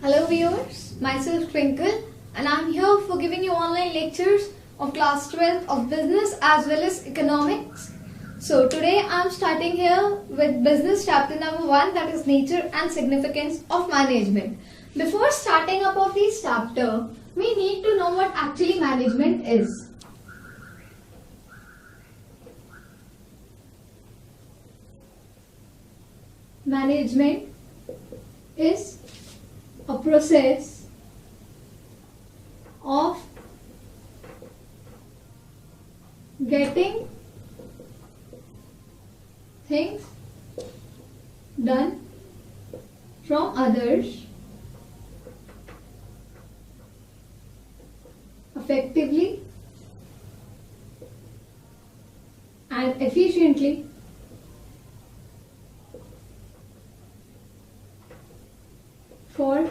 Hello viewers, myself Twinkle and I am here for giving you online lectures of class 12 of business as well as economics. So today I am starting here with business chapter number 1, that is nature and significance of management. Before starting about this chapter, we need to know what actually management is. Management is a process of getting things done from others effectively and efficiently for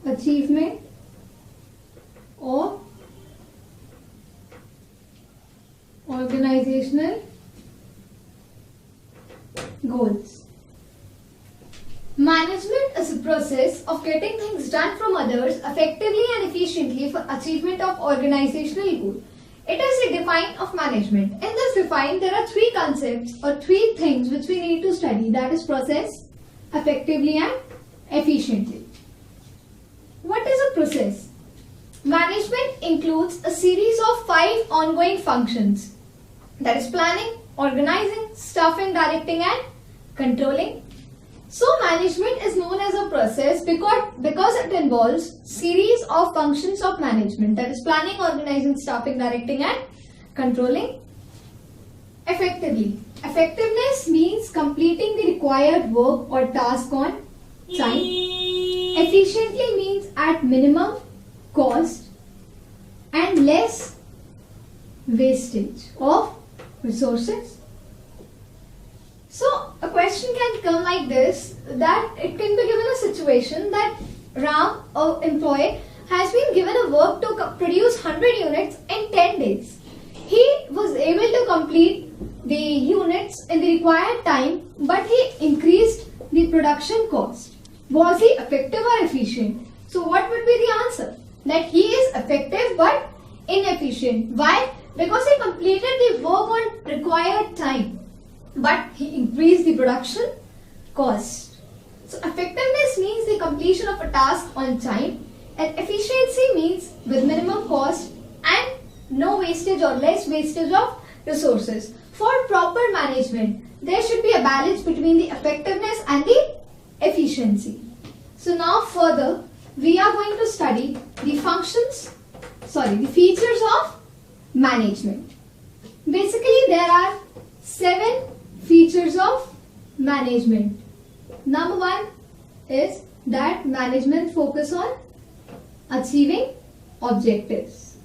achievement of organizational goals. Management is a process of getting things done from others effectively and efficiently for achievement of organizational goal. It is the define of management. In this define, there are three concepts or three things which we need to study, that is process, effectively and efficiently. What is a process? Management includes a series of 5 ongoing functions, that is planning, organizing, staffing, directing and controlling. So management is known as a process because it involves series of functions of management, that is planning, organizing, staffing, directing and controlling. Effectively. Effectiveness means completing the required work or task on time. Efficiently means at minimum cost and less wastage of resources. So a question can come like this, that it can be given a situation that Ram, an employee, has been given a work to produce 100 units in 10 days. He was able to complete the units in the required time, but he increased the production cost. Was he effective or efficient? So what would be the answer? That he is effective but inefficient. Why? Because he completed the work on required time, but he increased the production cost. So effectiveness means the completion of a task on time, and efficiency means with minimum cost and no wastage or less wastage of resources. For proper management, there should be a balance between the effectiveness and the efficiency. So now further, we are going to study the features of management. Basically, there are 7 features of management. Number 1 is that management focus on achieving objectives,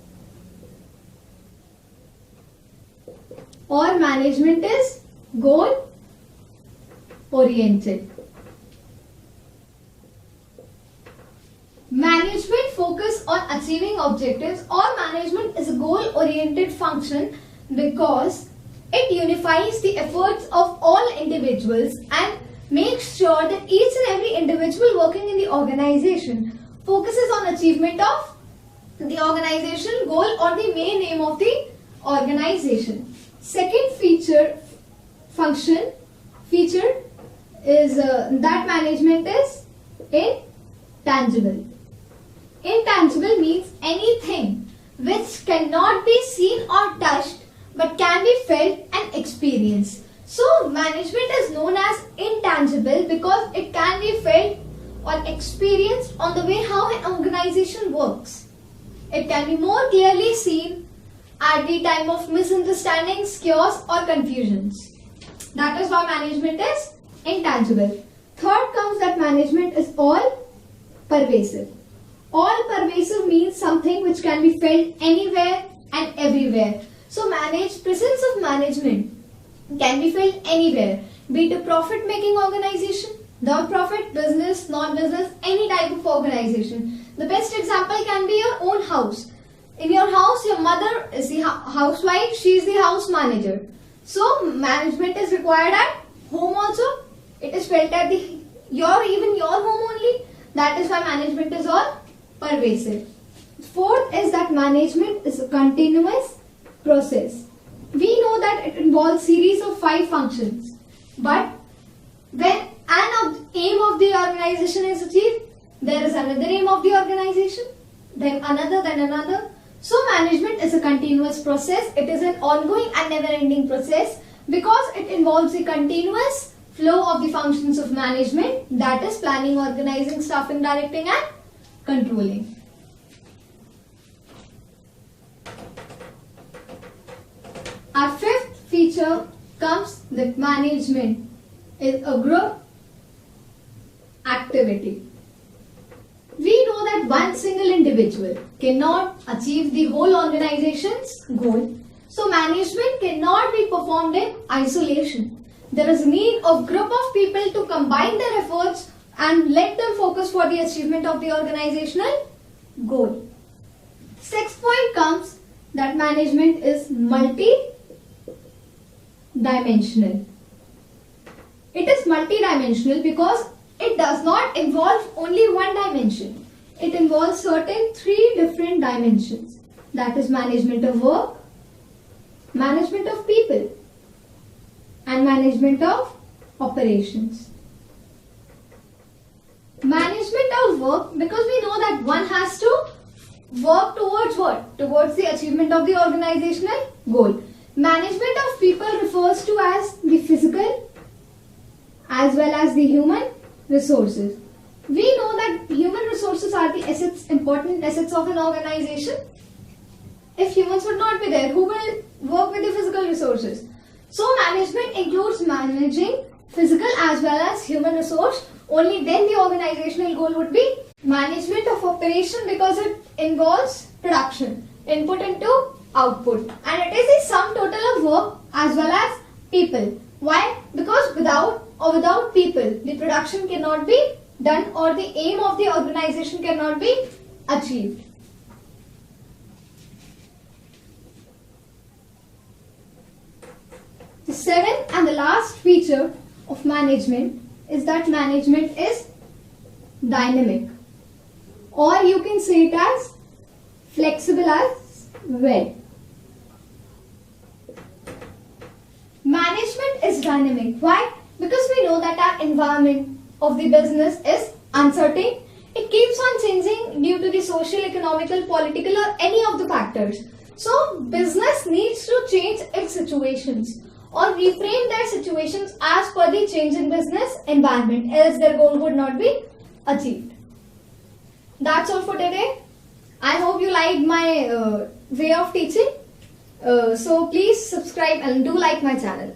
or management is goal oriented. Management focus on achieving objectives or management is a goal oriented function because it unifies the efforts of all individuals and makes sure that each and every individual working in the organization focuses on achievement of the organization goal or the main aim of the organization. Second feature is that management is intangible. Intangible means anything which cannot be seen or touched but can be felt and experienced. So management is known as intangible because it can be felt or experienced on the way how an organization works. It can be more clearly seen at the time of misunderstandings, chaos or confusions. That is why management is intangible. Third comes that management is all pervasive. All pervasive means something which can be felt anywhere and everywhere. So presence of management can be felt anywhere, be it a profit-making organization, non-profit, business, non-business, any type of organization. The best example can be your own house. In your house, your mother is the housewife, she is the house manager. So management is required at home also. It is felt at your home only. That is why management is all pervasive. Fourth is that management is a continuous process. We know that it involves series of 5 functions. But when an aim of the organization is achieved, there is another aim of the organization, then another. So management is a continuous process. It is an ongoing and never-ending process because it involves a continuous flow of the functions of management, that is planning, organizing, staffing, directing and controlling. Our fifth feature comes that management is a group activity. We know that one single individual cannot achieve the whole organization's goal. So management cannot be performed in isolation. There is need of group of people to combine their efforts and let them focus for the achievement of the organizational goal. Sixth point comes that management is multi-dimensional. It is multi-dimensional because it does not involve only one dimension. It involves certain 3 different dimensions. That is management of work, management of people, and management of operations. Management of work, because we know that one has to work towards what? Towards the achievement of the organizational goal. Management of people refers to as the physical as well as the human resources. We know that human resources are the important assets of an organization. If humans would not be there, who will work with the physical resources? So management includes managing physical as well as human resource. Only then the organizational goal would be management of operation because it involves production, input into output, and it is the sum total of work as well as people. Why? Because without people, the production cannot be done or the aim of the organization cannot be achieved. The seventh and the last feature of management is that management is dynamic, or you can say it as flexible as well. Management is dynamic. Why? Because we know that our environment of the business is uncertain. It keeps on changing due to the social, economical, political or any of the factors. So business needs to change its situations or reframe their situations as per the changing business environment, else their goal would not be achieved. That's all for today. I hope you liked my way of teaching. So please subscribe and do like my channel.